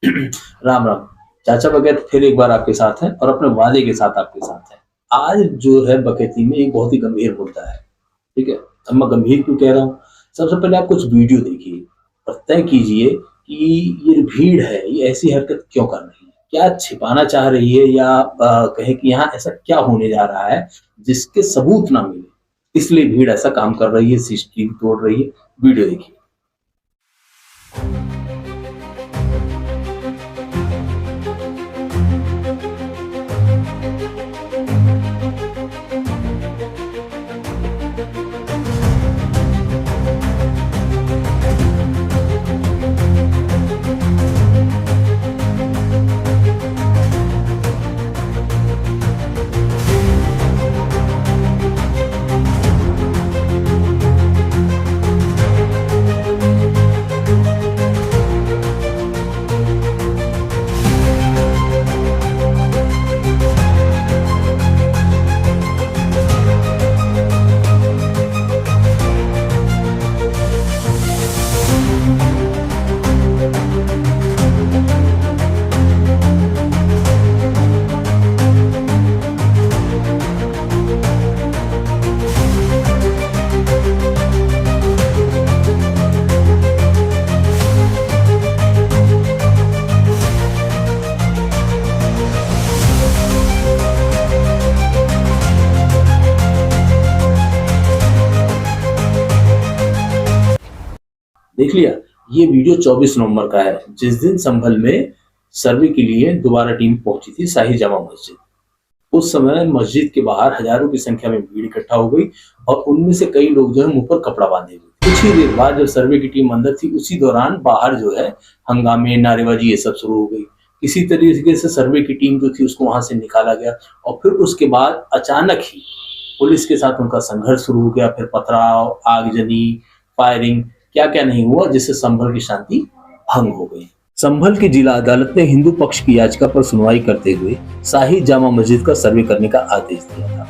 राम राम। चाचा बगैर फिर एक बार आपके साथ हैं और अपने वादे के साथ आपके साथ हैं। आज जो है बकैती में एक बहुत ही गंभीर मुद्दा है। ठीक है, अब मैं गंभीर क्यों कह रहा हूँ? सबसे पहले आप कुछ वीडियो देखिए और तय कीजिए कि ये भीड़ है, ये ऐसी हरकत क्यों कर रही है, क्या छिपाना चाह रही है, या कहे कि यहाँ ऐसा क्या होने जा रहा है जिसके सबूत ना मिले, इसलिए भीड़ ऐसा काम कर रही है, सीसीटीवी तोड़ रही है। वीडियो देखिए। देख लिया, ये वीडियो 24 नवंबर का है, जिस दिन संभल में सर्वे के लिए दोबारा टीम पहुंची थी शाही जामा मस्जिद। उस समय मस्जिद के बाहर हजारों की संख्या में भीड़ इकट्ठा हो गई और उनमें से कई लोग जो है मुंह पर कपड़ा बांधे हुए। कुछ ही देर बाद जब सर्वे की टीम अंदर थी, उसी दौरान बाहर जो है हंगामे, नारेबाजी ये सब शुरू हो गई। किसी तरीके से सर्वे की टीम जो थी उसको वहां से निकाला गया और फिर उसके बाद अचानक ही पुलिस के साथ उनका संघर्ष शुरू हो गया। फिर पथराव, आगजनी, फायरिंग, क्या क्या नहीं हुआ, जिससे संभल की शांति भंग हो गई। संभल की जिला अदालत ने हिंदू पक्ष की याचिका पर सुनवाई करते हुए शाही जामा मस्जिद का सर्वे करने का आदेश दिया था।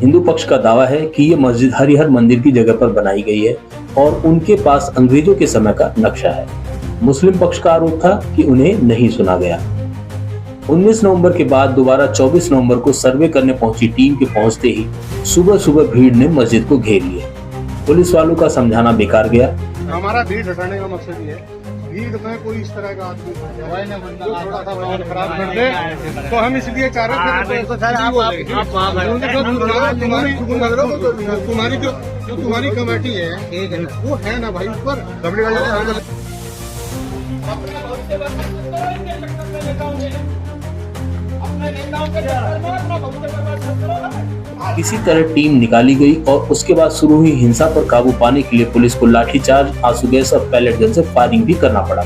हिंदू पक्ष का दावा है कि यह मस्जिद हरिहर मंदिर की जगह पर बनाई गई है और उनके पास अंग्रेजों के समय का नक्शा है। मुस्लिम पक्ष का आरोप था कि उन्हें नहीं सुना गया। 19 नवंबर के बाद दोबारा 24 नवंबर को सर्वे करने पहुंची टीम के पहुंचते ही सुबह सुबह भीड़ ने मस्जिद को घेर लिया। पुलिस वालों का समझाना बेकार गया। हमारा भीड़ हटाने का मकसद ये है, भीड़ में कोई इस तरह का आदमी जो थोड़ा सा माहौल खराब कर दे, तो हम इसलिए चाह रहे थे तुम्हारी कमेटी है वो है ना भाई, ऊपर किसी तरह टीम निकाली गई और उसके बाद शुरू हुई हिंसा पर काबू पाने के लिए पुलिस को लाठीचार्ज, आंसू गैस और पैलेट गन से फायरिंग भी करना पड़ा।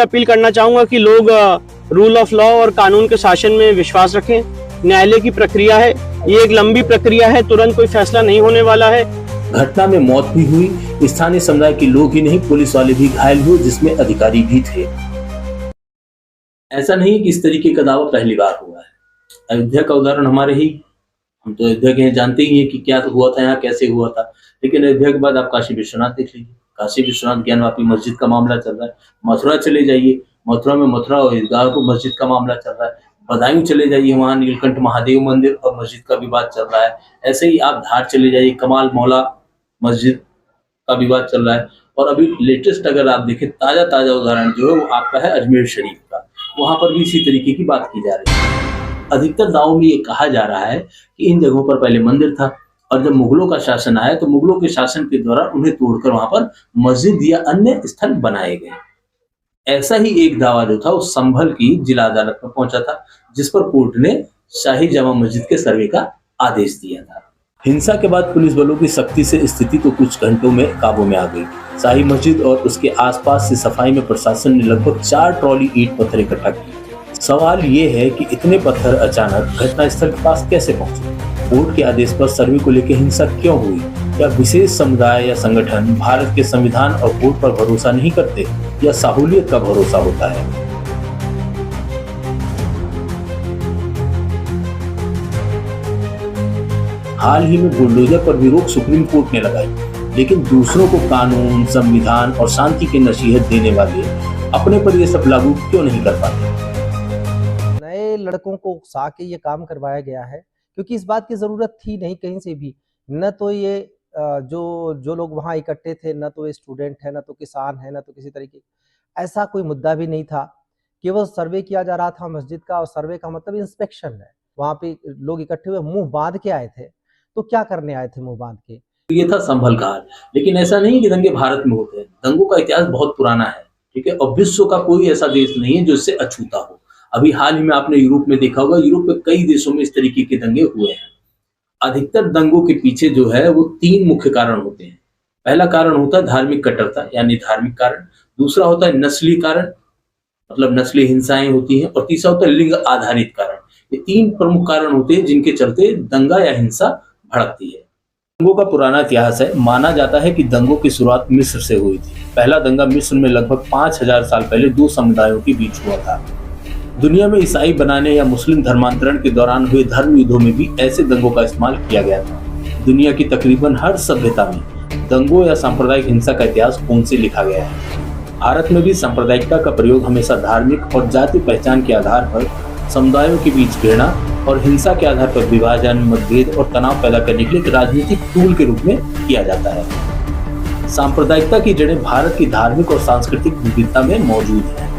अपील करना चाहूंगा कि लोग रूल ऑफ लॉ और कानून के शासन में विश्वास रखें। न्यायालय की प्रक्रिया है, ये एक लंबी प्रक्रिया है, तुरंत कोई फैसला नहीं होने वाला है। घटना में मौत भी हुई, स्थानीय समुदाय के लोग ही नहीं पुलिस वाले भी घायल हुए, जिसमें अधिकारी भी थे। ऐसा नहीं कि इस तरीके का दावा पहली बार हुआ है। अयोध्या का उदाहरण हमारे ही, हम तो अयोध्या के जानते ही हैं कि क्या हुआ था, यहाँ कैसे हुआ था। लेकिन अयोध्या के बाद आप काशी विश्वनाथ देख लीजिए, काशी विश्वनाथ ज्ञानवापी मस्जिद का मामला चल रहा है। मथुरा चले जाइए, मथुरा में मथुरा और ईदगाह मस्जिद का मामला चल रहा है। बदायूं चले जाइए, वहाँ नीलकंठ महादेव मंदिर और मस्जिद का विवाद चल रहा है। ऐसे ही आप धार चले जाइए, कमाल मौला मस्जिद का विवाद चल रहा है। और अभी लेटेस्ट अगर आप देखें, ताजा उदाहरण जो है वो आपका है अजमेर शरीफ का, वहां पर भी इसी तरीके की बात की जा रही है। अधिकतर दावों में ये कहा जा रहा है कि इन जगहों पर पहले मंदिर था और जब मुगलों का शासन आया तो मुगलों के शासन के दौरान उन्हें तोड़कर वहां पर मस्जिद या अन्य स्थल बनाए गए। ऐसा ही एक दावा जो था वो संभल की जिला अदालत में पहुंचा था, जिस पर कोर्ट ने शाही जामा मस्जिद के सर्वे का आदेश दिया था। हिंसा के बाद पुलिस बलों की सख्ती से स्थिति तो कुछ घंटों में काबू में आ गई। शाही मस्जिद और उसके आसपास से सफाई में प्रशासन ने लगभग 4 ट्रॉली ईंट पत्थर इकट्ठा किए। सवाल ये है कि इतने पत्थर अचानक घटनास्थल के पास कैसे पहुंचे? कोर्ट के आदेश पर सर्वे को लेकर हिंसा क्यों हुई? क्या विशेष समुदाय या संगठन भारत के संविधान और कोर्ट पर भरोसा नहीं करते या सहूलियत का भरोसा होता है? हाल ही में बुलडोजर पर भी रोक सुप्रीम कोर्ट ने लगाई, लेकिन दूसरों को कानून, संविधान और शांति की नसीहत देने वाले अपने पर ये सब लागू क्यों नहीं कर पाते? नए लड़कों को उकसा के ये काम करवाया गया है, क्योंकि इस बात की जरूरत थी नहीं कहीं से भी। न तो ये जो लोग वहाँ इकट्ठे थे, न तो ये स्टूडेंट है, न तो किसान है, न तो किसी तरीके ऐसा कोई मुद्दा भी नहीं था। केवल सर्वे किया जा रहा था मस्जिद का, और सर्वे का मतलब इंस्पेक्शन है। वहाँ पे लोग इकट्ठे हुए मुंह बांध के आए थे, तो क्या करने आए थे मुंह बांध के? ये था संभल का हाल। लेकिन ऐसा नहीं कि दंगे भारत में होते हैं। दंगों का इतिहास बहुत पुराना है, ठीक है, और विश्व का कोई ऐसा देश नहीं है जो इससे अछूता हो। अभी हाल ही में आपने यूरोप में देखा होगा, यूरोप में कई देशों में इस तरीके के दंगे हुए हैं। अधिकतर दंगों के पीछे जो है वो 3 मुख्य कारण होते हैं। पहला कारण होता है धार्मिक कट्टरता यानी धार्मिक कारण, दूसरा होता है नस्ली कारण, मतलब नस्ली हिंसाएं होती हैं, और तीसरा होता है लिंग आधारित कारण। ये 3 प्रमुख कारण होते हैं जिनके चलते दंगा या हिंसा भड़कती है। दंगों का पुराना इतिहास है। माना जाता है कि दंगों की शुरुआत मिस्र से हुई थी। पहला दंगा मिस्र में लगभग 5000 साल पहले 2 समुदायों के बीच हुआ था। दुनिया में ईसाई बनाने या मुस्लिम धर्मांतरण के दौरान हुए धर्म युद्धों में भी ऐसे दंगों का इस्तेमाल किया गया था। दुनिया की तकरीबन हर सभ्यता में दंगों या सांप्रदायिक हिंसा का इतिहास खून से लिखा गया है। भारत में भी सांप्रदायिकता का प्रयोग हमेशा धार्मिक और जातीय पहचान के आधार पर समुदायों के बीच घृणा और हिंसा के आधार पर विभाजन, मतभेद और तनाव पैदा करने के लिए एक राजनीतिक टूल के रूप में किया जाता है। सांप्रदायिकता की जड़ें भारत की धार्मिक और सांस्कृतिक विविधता में मौजूद है।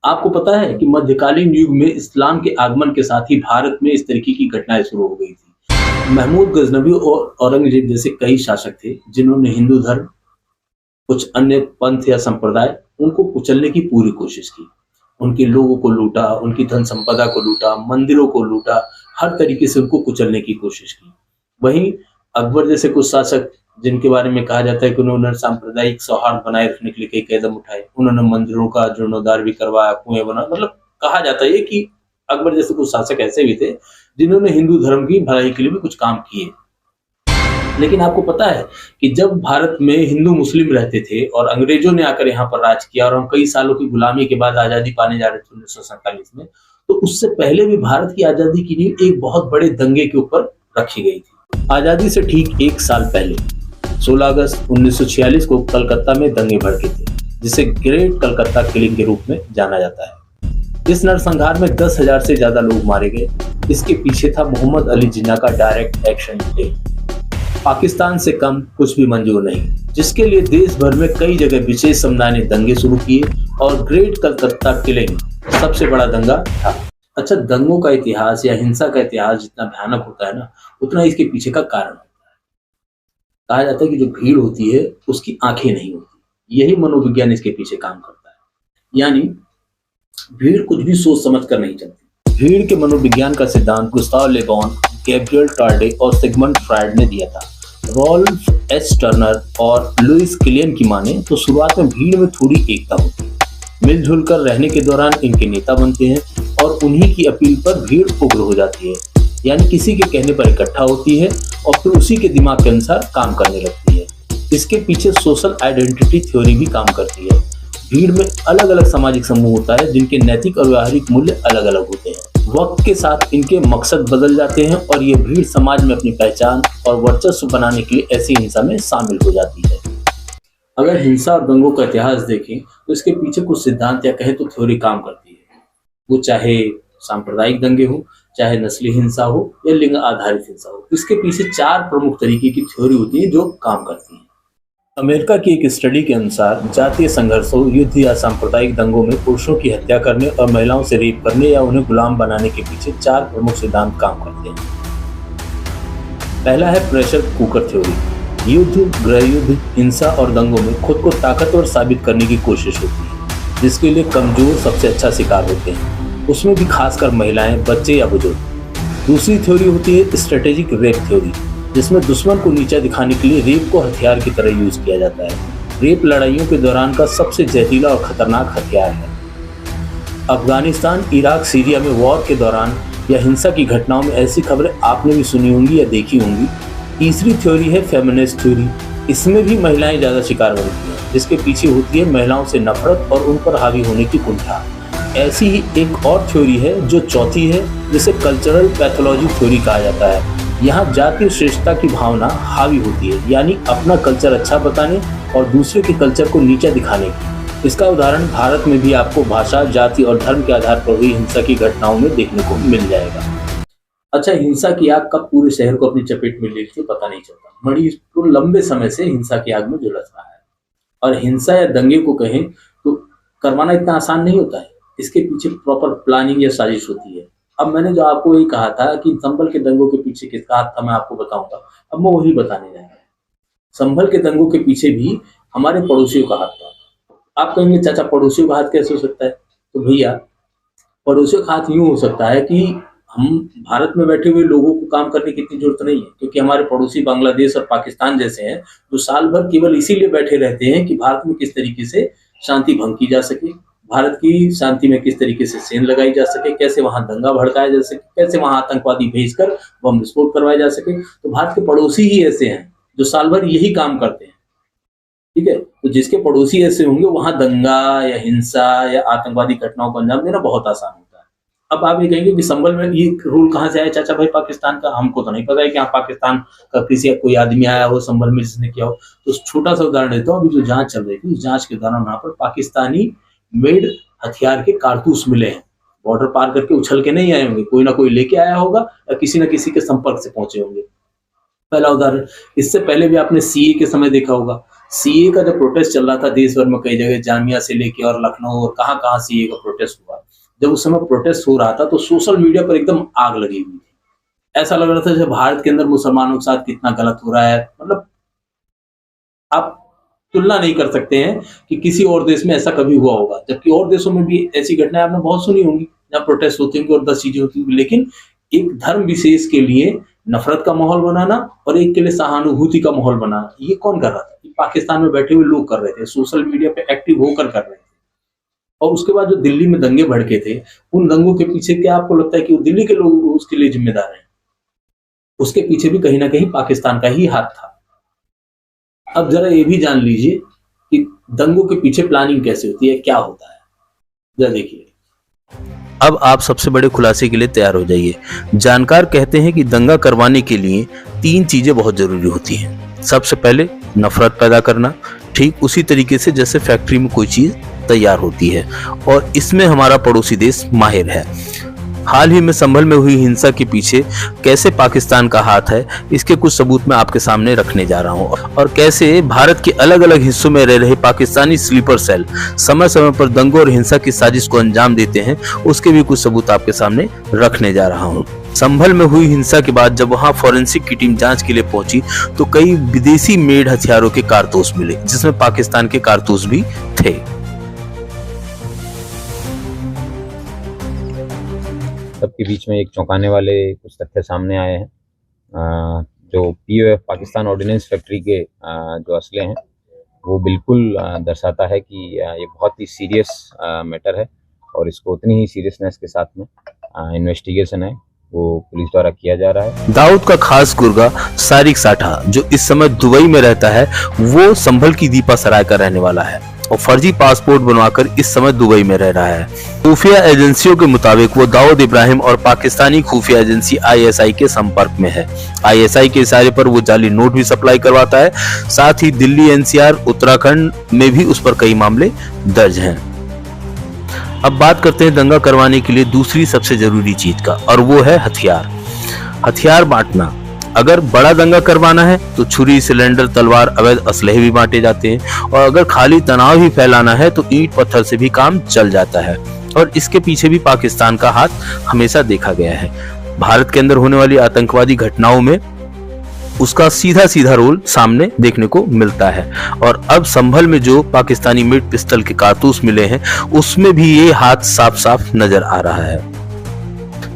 आपको पता है कि मध्यकालीन युग में इस्लाम के आगमन के साथ ही भारत में इस तरीके की घटनाएं शुरू हो गई थी। महमूद गजनवी और औरंगजेब जैसे कई शासक थे जिन्होंने हिंदू धर्म, कुछ अन्य पंथ या संप्रदाय, उनको कुचलने की पूरी कोशिश की। उनके लोगों को लूटा, उनकी धन संपदा को लूटा, मंदिरों को लूटा, हर तरीके से उनको कुचलने की कोशिश की। वहीं अकबर जैसे कुछ शासक जिनके बारे में कहा जाता है कि उन्होंने सांप्रदायिक सौहार्द बनाए रखने के लिए कई कदम उठाए। उन्होंने मंदिरों का जीर्णोद्धार भी करवाया, कुएं बना, मतलब कहा जाता है कि अकबर जैसे कुछ शासक ऐसे भी थे जिन्होंने हिंदू धर्म की भलाई के लिए भी कुछ काम किए। लेकिन आपको पता है कि जब भारत में हिंदू मुस्लिम रहते थे और अंग्रेजों ने आकर यहाँ पर राज किया और हम कई सालों की गुलामी के बाद आजादी पाने जा रहे थे 1947 में, तो उससे पहले भी भारत की आजादी की नींव एक बहुत बड़े दंगे के ऊपर रखी गई थी। आजादी से ठीक 1 साल पहले 16 अगस्त 1946 को कलकत्ता में दंगे भड़के थे, जिसे ग्रेट कलकत्ता किलिंग के रूप में जाना जाता है। इस नरसंहार में 10,000 से ज्यादा लोग मारे गए। इसके पीछे था मोहम्मद अली जिन्ना का डायरेक्ट एक्शन प्ले। पाकिस्तान से कम कुछ भी मंजूर नहीं, जिसके लिए देश भर में कई जगह विशेष समुदाय ने दंगे शुरू किए और ग्रेट कलकत्ता किलिंग सबसे बड़ा दंगा था। अच्छा, दंगों का इतिहास या हिंसा का इतिहास जितना भयानक होता है ना, उतना इसके पीछे का कारण होता है। कहा जाता है कि जो भीड़ होती है उसकी आंखें नहीं होती। यही मनोविज्ञान इसके पीछे काम करता है। यानी भीड़ कुछ भी सोच समझ कर नहीं चलती। भीड़ के मनोविज्ञान का सिद्धांत गुस्ताव ले बॉन, गैब्रियल टार्डे और सिगमंड फ्रायड ने दिया था। रॉल्फ एस टर्नर और लुइस किलियन की माने तो शुरुआत में भीड़ में थोड़ी एकता होती है। मिलजुल कर रहने के दौरान इनके नेता बनते हैं और उन्हीं की अपील पर भीड़ उग्र हो जाती है, यानी किसी के कहने पर इकट्ठा होती है और फिर उसी के दिमाग के अनुसार काम करने लगती है। इसके पीछे सोशल आइडेंटिटी थ्योरी भी काम करती है। भीड़ में अलग अलग सामाजिक समूह होता है जिनके नैतिक और व्यवहारिक मूल्य अलग अलग होते हैं। वक्त के साथ इनके मकसद बदल जाते हैं और ये भीड़ समाज में अपनी पहचान और वर्चस्व बनाने के लिए ऐसी हिंसा में शामिल हो जाती है। अगर हिंसा और दंगों का इतिहास देखें तो इसके पीछे कुछ सिद्धांत या कहे तो थ्योरी काम करती है। वो चाहे सांप्रदायिक दंगे हो, चाहे नस्ली हिंसा हो या लिंग आधारित हिंसा हो, इसके पीछे 4 प्रमुख तरीके की थ्योरी होती है जो काम करती है। अमेरिका की एक स्टडी के अनुसार जातीय संघर्षों, युद्ध या सांप्रदायिक दंगों में पुरुषों की हत्या करने और महिलाओं से रेप करने या उन्हें गुलाम बनाने के पीछे 4 प्रमुख सिद्धांत काम करते हैं। पहला है प्रेशर कुकर थ्योरी। युद्ध, गृहयुद्ध, हिंसा और दंगों में खुद को ताकतवर साबित करने की कोशिश होती है, जिसके लिए कमजोर सबसे अच्छा शिकार होते हैं, उसमें भी खासकर महिलाएं, बच्चे या बुजुर्ग। दूसरी थ्योरी होती है स्ट्रेटेजिक रेप थ्योरी, जिसमें दुश्मन को नीचा दिखाने के लिए रेप को हथियार की तरह यूज किया जाता है। रेप लड़ाइयों के दौरान का सबसे जहरीला और खतरनाक हथियार है। अफगानिस्तान, इराक, सीरिया में वॉर के दौरान या हिंसा की घटनाओं में ऐसी खबरें आपने भी सुनी होंगी या देखी होंगी। तीसरी थ्योरी है फेमिनिस्ट थ्योरी। इसमें भी महिलाएं ज्यादा शिकार बनती हैं, जिसके पीछे होती है महिलाओं से नफरत और उन पर हावी होने की कुंठा। ऐसी ही एक और थ्योरी है जो चौथी है, जिसे कल्चरल पैथोलॉजी थ्योरी कहा जाता है। यहाँ जातीय श्रेष्ठता की भावना हावी होती है, यानी अपना कल्चर अच्छा बताने और दूसरे के कल्चर को नीचा दिखाने की। इसका उदाहरण भारत में भी आपको भाषा, जाति और धर्म के आधार पर हुई हिंसा की घटनाओं में देखने को मिल जाएगा। अच्छा, हिंसा की आग कब पूरे शहर को अपनी चपेट में ले लेती है पता नहीं चलता। मणिपुर लंबे समय से हिंसा की आग में झुलस रहा है, और हिंसा या दंगे को कहें तो करवाना इतना आसान नहीं होता है। इसके पीछे प्रॉपर प्लानिंग या साजिश होती है। अब मैंने जो आपको ये कहा था कि संभल के दंगों के पीछे किसका हाथ था, मैं आपको बताऊंगा। अब मैं वही बताने जा रहा हूं। संभल के दंगों के पीछे भी हमारे पड़ोसियों का हाथ था। आप कहेंगे चाचा पड़ोसियों का हाथ कैसे हो सकता है? तो भैया, पड़ोसियों का हाथ यूं हो सकता है कि हम भारत में बैठे हुए लोगों को काम करने की इतनी जरूरत नहीं है, क्योंकि हमारे पड़ोसी बांग्लादेश और पाकिस्तान जैसे हैं जो साल भर केवल इसीलिए बैठे रहते हैं कि भारत में किस तरीके से शांति भंग की जा सके, भारत की शांति में किस तरीके से सेंध लगाई जा सके, कैसे वहां दंगा भड़काया जा सके, कैसे वहां आतंकवादी भेजकर बम विस्फोट करवाए जा सके। तो भारत के पड़ोसी ही ऐसे हैं जो साल भर यही काम करते हैं। ठीक है, तो जिसके पड़ोसी ऐसे होंगे वहां दंगा या हिंसा या आतंकवादी घटनाओं को अंजाम देना बहुत आसान होता है। अब आप ये कहेंगे कि संभल में ये रूल कहाँ से आया चाचा भाई पाकिस्तान का? हमको तो नहीं पता है कि यहाँ पाकिस्तान का किसी कोई आदमी आया हो संभल में जिसने किया हो। तो छोटा सा उदाहरण देता हूँ। अभी जो जांच चल रही थी, उस जांच के दौरान वहां पर पाकिस्तानी मेड हथियार के कारतूस मिले हैं। बॉर्डर पार करके उछल के नहीं आए होंगे, कोई ना कोई लेके आया होगा या किसी न किसी के संपर्क से पहुंचे होंगे। पहला उदाहरण। इससे पहले भी आपने सीए के समय देखा होगा। सीए का जब प्रोटेस्ट चल रहा था देश भर में, कई जगह जामिया से लेके और लखनऊ और कहां कहां सीए का प्रोटेस्ट हुआ। जब उस समय प्रोटेस्ट हो रहा था तो सोशल मीडिया पर एकदम आग लगी हुई थी। ऐसा लग रहा था जब भारत के अंदर मुसलमानों के साथ कितना गलत हो रहा है। मतलब आप तुलना नहीं कर सकते हैं कि किसी और देश में ऐसा कभी हुआ होगा, जबकि और देशों में भी ऐसी घटनाएं आपने बहुत सुनी होंगी जहाँ प्रोटेस्ट होती होंगी और 10 चीजें होती होंगी। लेकिन एक धर्म विशेष के लिए नफरत का माहौल बनाना और एक के लिए सहानुभूति का माहौल बनाना, ये कौन कर रहा था? ये पाकिस्तान में बैठे हुए लोग कर रहे थे, सोशल मीडिया पे एक्टिव होकर कर रहे थे। और उसके बाद जो दिल्ली में दंगे भड़के थे, उन दंगों के पीछे क्या आपको लगता है कि वो दिल्ली के लोग उसके लिए जिम्मेदार हैं? उसके पीछे भी कहीं ना कहीं पाकिस्तान का ही हाथ था। अब जरा ये भी जान लीजिए कि दंगों के पीछे प्लानिंग कैसे होती है, क्या होता है, जरा देखिए। अब आप सबसे बड़े खुलासे के लिए तैयार हो जाइए। जानकार कहते हैं कि दंगा करवाने के लिए 3 चीजें बहुत जरूरी होती हैं। सबसे पहले नफरत पैदा करना, ठीक उसी तरीके से जैसे फैक्ट्री में कोई चीज तैयार होती है, और इसमें हमारा पड़ोसी देश माहिर है। हाल ही में संभल में हुई हिंसा के पीछे कैसे पाकिस्तान का हाथ है, इसके कुछ सबूत मैं आपके सामने रखने जा रहा हूं, और कैसे भारत के अलग अलग हिस्सों में रह रहे पाकिस्तानी स्लीपर सेल समय समय पर दंगों और हिंसा की साजिश को अंजाम देते हैं, उसके भी कुछ सबूत आपके सामने रखने जा रहा हूं। संभल में हुई हिंसा के बाद जब वहां फॉरेंसिक की टीम जांच के लिए पहुंची तो कई विदेशी मेड हथियारों के कारतूस मिले, जिसमें पाकिस्तान के कारतूस भी थे। सबके बीच में एक चौंकाने वाले कुछ तथ्य सामने आए हैं। जो पीओएफ पाकिस्तान ऑर्डिनेंस फैक्ट्री के जो असले हैं वो बिल्कुल दर्शाता है कि ये बहुत ही सीरियस मैटर है, और इसको उतनी ही सीरियसनेस के साथ में इन्वेस्टिगेशन है वो पुलिस द्वारा किया जा रहा है। दाऊद का खास गुर्गा सारिक साठा जो इस समय दुबई में रहता है, वो संभल की दीपा सराय का रहने वाला है और फर्जी पासपोर्ट बनवाकर इस समय दुबई में रह रहा है। खुफिया एजेंसियों के मुताबिक वो दाऊद इब्राहिम और पाकिस्तानी खुफिया एजेंसी आईएसआई के संपर्क में है। आईएसआई के इशारे पर वो जाली नोट भी सप्लाई करवाता है। साथ ही दिल्ली, एनसीआर, उत्तराखंड में भी उस पर कई मामले दर्ज हैं। अब बात करते हैं दंगा करवाने के लिए दूसरी सबसे जरूरी चीज का, और वो है हथियार। हथियार बांटना। अगर बड़ा दंगा करवाना है तो छुरी, सिलेंडर, तलवार, अवैध असलहे भी बांटे जाते हैं, और अगर खाली तनाव ही फैलाना है तो ईंट पत्थर से भी काम चल जाता है। और इसके पीछे भी पाकिस्तान का हाथ हमेशा देखा गया है। भारत के अंदर होने वाली आतंकवादी घटनाओं में उसका सीधा सीधा रोल सामने देखने को मिलता है। और अब संभल में जो पाकिस्तानी मिड पिस्टल के कारतूस मिले हैं, उसमें भी ये हाथ साफ साफ नजर आ रहा है।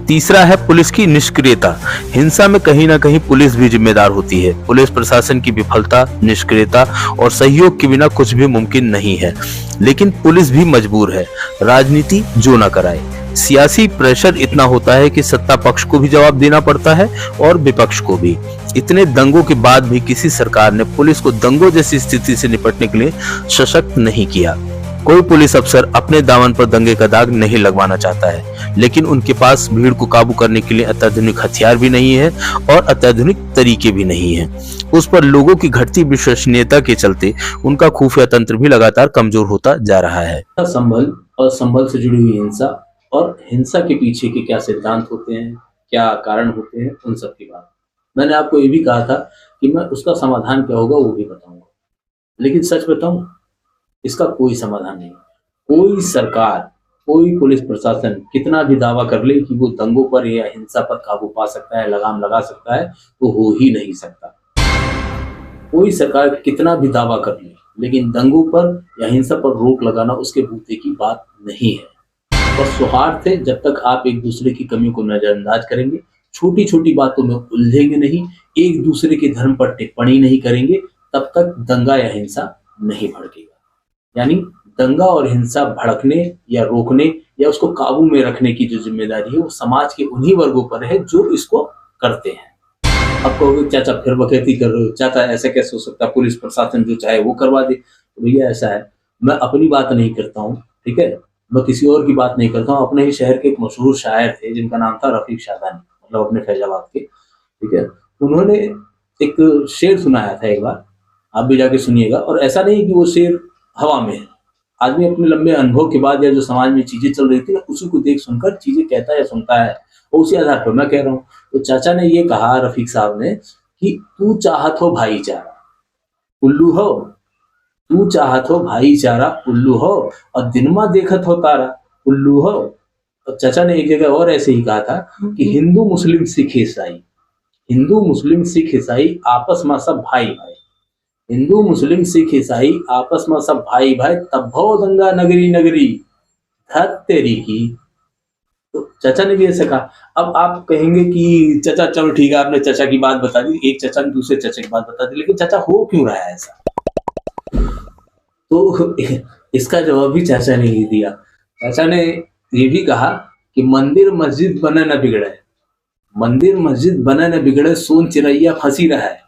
तीसरा है पुलिस की निष्क्रियता। हिंसा में कहीं ना कहीं पुलिस भी जिम्मेदार होती है। पुलिस प्रशासन की विफलता, निष्क्रियता और सहयोग के बिना कुछ भी मुमकिन नहीं है। लेकिन पुलिस भी मजबूर है, राजनीति जो ना कराए। सियासी प्रेशर इतना होता है कि सत्ता पक्ष को भी जवाब देना पड़ता है और विपक्ष को भी। इतने दंगों के बाद भी किसी सरकार ने पुलिस को दंगों जैसी स्थिति से निपटने के लिए सशक्त नहीं किया। कोई पुलिस अफसर अपने दामन पर दंगे का दाग नहीं लगवाना चाहता है, लेकिन उनके पास भीड़ को काबू करने के लिए अत्याधुनिक हथियार भी नहीं है और अत्याधुनिक तरीके भी नहीं है। उस पर लोगों की घटती विश्वसनीयता के चलते उनका खुफिया तंत्र भी लगातार कमजोर होता जा रहा है। संभल और संभल से जुड़ी हुई हिंसा और हिंसा के पीछे के क्या सिद्धांत होते हैं, क्या कारण होते हैं, उन सब की बात मैंने आपको ये भी कहा था कि मैं उसका समाधान क्या होगा वो भी बताऊंगा। लेकिन सच बताऊं, इसका कोई समाधान नहीं। कोई सरकार, कोई पुलिस प्रशासन कितना भी दावा कर ले कि वो दंगों पर या हिंसा पर काबू पा सकता है, लगाम लगा सकता है, तो हो ही नहीं सकता। कोई सरकार कितना भी दावा कर ले, लेकिन दंगों पर या हिंसा पर रोक लगाना उसके बूते की बात नहीं है। और सौहार्द से जब तक आप एक दूसरे की कमियों को नजरअंदाज करेंगे, छोटी छोटी बातों में उलझेंगे नहीं, एक दूसरे के धर्म पर टिप्पणी नहीं करेंगे, तब तक दंगा या हिंसा नहीं भड़केगा। यानी दंगा और हिंसा भड़कने या रोकने या उसको काबू में रखने की जो जिम्मेदारी है वो समाज के उन्हीं वर्गों पर है जो इसको करते हैं। अब कहोगे चाचा फिर वकैती कर रहे हो, चाचा ऐसा कैसे हो सकता है, पुलिस प्रशासन जो चाहे वो करवा दे। तो भैया ऐसा है, मैं अपनी बात नहीं करता हूँ, ठीक है, मैं किसी और की बात नहीं करता हूँ। अपने ही शहर के एक मशहूर शायर थे जिनका नाम था रफीक शादानी, मतलब अपने फैजाबाद के, ठीक है। उन्होंने एक शेर सुनाया था एक बार, आप भी जाके सुनिएगा। और ऐसा नहीं कि वो शेर हवा में है, आदमी अपने लंबे अनुभव के बाद या जो समाज में चीजें चल रही थी उसी को देख सुनकर चीजें कहता है या सुनता है, और उसी आधार पर मैं कह रहा हूँ। तो चाचा ने ये कहा, रफीक साहब ने, कि तू चाहत हो भाईचारा उल्लू हो, तू चाहत हो भाईचारा उल्लू हो, और दिनमा देखत हो तारा उल्लू हो। तो चाचा ने एक जगह और ऐसे ही कहा था कि हिंदू मुस्लिम सिख ईसाई, हिंदू मुस्लिम सिख ईसाई आपस में सब भाई भाई, हिंदू मुस्लिम सिख ईसाई आपस में सब भाई भाई, तब भो दंगा नगरी नगरी धत तेरी की। तो चाचा ने भी ऐसा कहा। अब आप कहेंगे कि चाचा चलो ठीक है, आपने चाचा की बात बता दी, एक चाचा ने दूसरे चाचा की बात बता दी, लेकिन चाचा हो क्यों रहा है ऐसा? तो इसका जवाब भी चाचा ने ही दिया। चाचा ने ये भी कहा कि मंदिर मस्जिद बना न बिगड़े, मंदिर मस्जिद बना न बिगड़े, सोन चिरैया फंसी रहा है,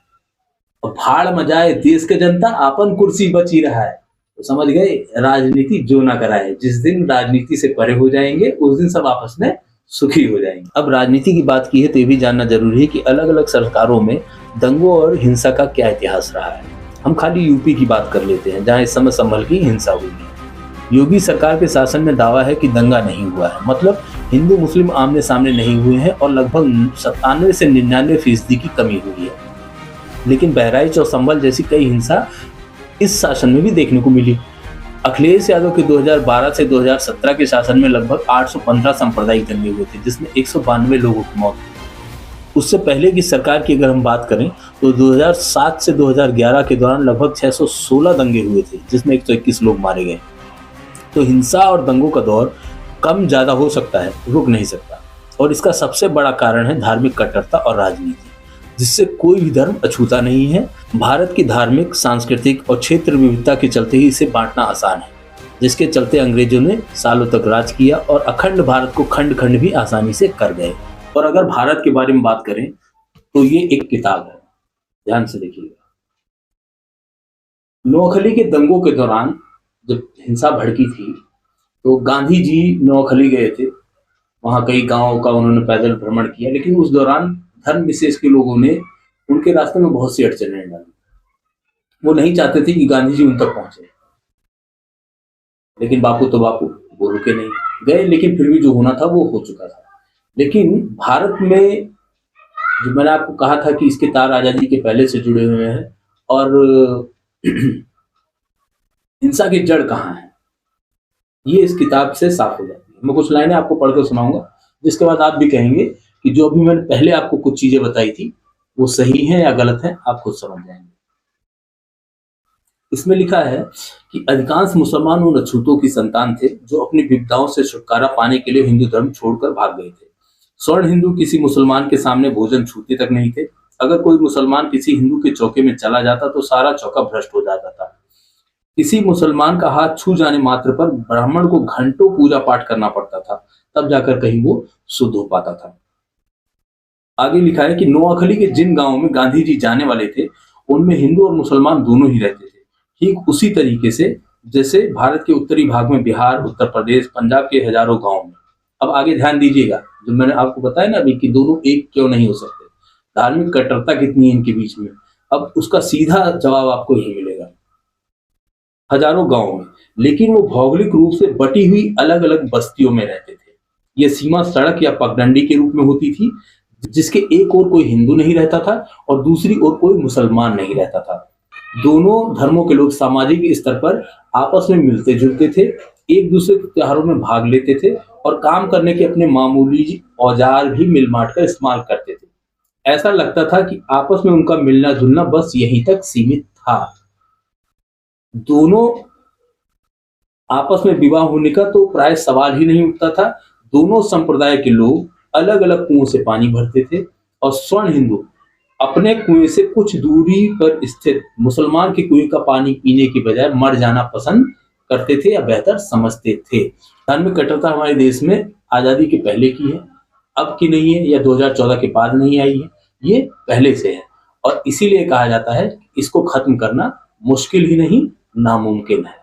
और भाड़ मजाए देश के जनता, आपन कुर्सी बची रहा है। तो समझ गए, राजनीति जो ना कराए। जिस दिन राजनीति से परे हो जाएंगे उस दिन सब आपस में सुखी हो जाएंगे। अब राजनीति की बात की है तो ये भी जानना जरूरी है कि अलग अलग सरकारों में दंगों और हिंसा का क्या इतिहास रहा है। हम खाली यूपी की बात कर लेते हैं, जहां इस समय संभल की हिंसा हुई है। योगी सरकार के शासन में दावा है कि दंगा नहीं हुआ है, मतलब हिंदू मुस्लिम आमने सामने नहीं हुए हैं, और लगभग 97 से 99% की कमी हुई है। लेकिन बहराइच और संभल जैसी कई हिंसा इस शासन में भी देखने को मिली। अखिलेश यादव के 2012 से 2017 के शासन में लगभग 815 सांप्रदायिक दंगे हुए थे, जिसमें 192 लोगों की मौत हुई। उससे पहले की सरकार की अगर हम बात करें तो 2007 से 2011 के दौरान लगभग 616 दंगे हुए थे, जिसमें 121 लोग मारे गए। तो हिंसा और दंगों का दौर कम ज्यादा हो सकता है, रुक नहीं सकता। और इसका सबसे बड़ा कारण है धार्मिक कट्टरता और राजनीति, जिससे कोई भी धर्म अछूता नहीं है। भारत की धार्मिक, सांस्कृतिक और क्षेत्र विविधता के चलते ही इसे बांटना आसान है, जिसके चलते अंग्रेजों ने सालों तक राज किया और अखंड भारत को खंड खंड भी आसानी से कर गए। और अगर भारत के बारे में बात करें तो ये एक किताब है, ध्यान से देखिएगा। नोआखली के दंगों के दौरान जब हिंसा भड़की थी तो गांधी जी नोआखली गए थे, वहां कई गांवों का उन्होंने पैदल भ्रमण किया, लेकिन उस दौरान धर्म विशेष के लोगों ने उनके रास्ते में बहुत सी अड़चनें डाली। वो नहीं चाहते थे कि गांधी जी उन तक पहुंचे, लेकिन बापू तो बापू, वो रुके नहीं, गए, लेकिन फिर भी जो होना था वो हो चुका था। लेकिन भारत में जो मैंने आपको कहा था कि इसके तार आजादी के पहले से जुड़े हुए हैं, और हिंसा की जड़ कहाँ है ये इस किताब से साफ हो जाती है। मैं कुछ लाइनें आपको पढ़कर सुनाऊंगा, जिसके बाद आप भी कहेंगे कि जो अभी मैंने पहले आपको कुछ चीजें बताई थी वो सही है या गलत है, आप खुद समझ जाएंगे। इसमें लिखा है कि अधिकांश मुसलमान उन अछूतों की संतान थे जो अपनी विपदाओं से छुटकारा पाने के लिए हिंदू धर्म छोड़कर भाग गए थे। स्वर्ण हिंदू किसी मुसलमान के सामने भोजन छूते तक नहीं थे। अगर कोई मुसलमान किसी हिंदू के चौके में चला जाता तो सारा चौका भ्रष्ट हो जाता था। किसी मुसलमान का हाथ छू जाने मात्र पर ब्राह्मण को घंटों पूजा पाठ करना पड़ता था, तब जाकर कहीं वो शुद्ध हो पाता था। आगे लिखा है कि नोआखली के जिन गांवों में गांधी जी जाने वाले थे उनमें हिंदू और मुसलमान दोनों ही रहते थे, ठीक उसी तरीके से जैसे भारत के उत्तरी भाग में बिहार, उत्तर प्रदेश, पंजाब के हजारों गांव में। अब आगे ध्यान दीजिएगा, जो मैंने आपको बताया ना अभी कि दोनों एक क्यों नहीं हो सकते, धार्मिक कट्टरता कितनी है इनके बीच में। अब उसका सीधा जवाब आपको यही मिलेगा, हजारों गांव में, लेकिन वो भौगोलिक रूप से बटी हुई अलग अलग बस्तियों में रहते थे। ये सीमा सड़क या पगडंडी के रूप में होती थी, जिसके एक ओर कोई हिंदू नहीं रहता था और दूसरी ओर कोई मुसलमान नहीं रहता था। दोनों धर्मों के लोग सामाजिक स्तर पर आपस में मिलते जुलते थे, एक दूसरे के त्योहारों में भाग लेते थे और काम करने के अपने मामूली औजार भी मिल बांट कर इस्तेमाल करते थे। ऐसा लगता था कि आपस में उनका मिलना जुलना बस यहीं तक सीमित था। दोनों आपस में विवाह होने का तो प्राय सवाल ही नहीं उठता था। दोनों संप्रदाय के लोग अलग अलग कुओं से पानी भरते थे और स्वर्ण हिंदू अपने कुएं से कुछ दूरी पर स्थित मुसलमान के कुएं का पानी पीने की बजाय मर जाना पसंद करते थे या बेहतर समझते थे। धार्मिक कट्टरता हमारे देश में आजादी के पहले की है, अब की नहीं है या 2014 के बाद नहीं आई है, ये पहले से है और इसीलिए कहा जाता है इसको खत्म करना मुश्किल ही नहीं नामुमकिन है।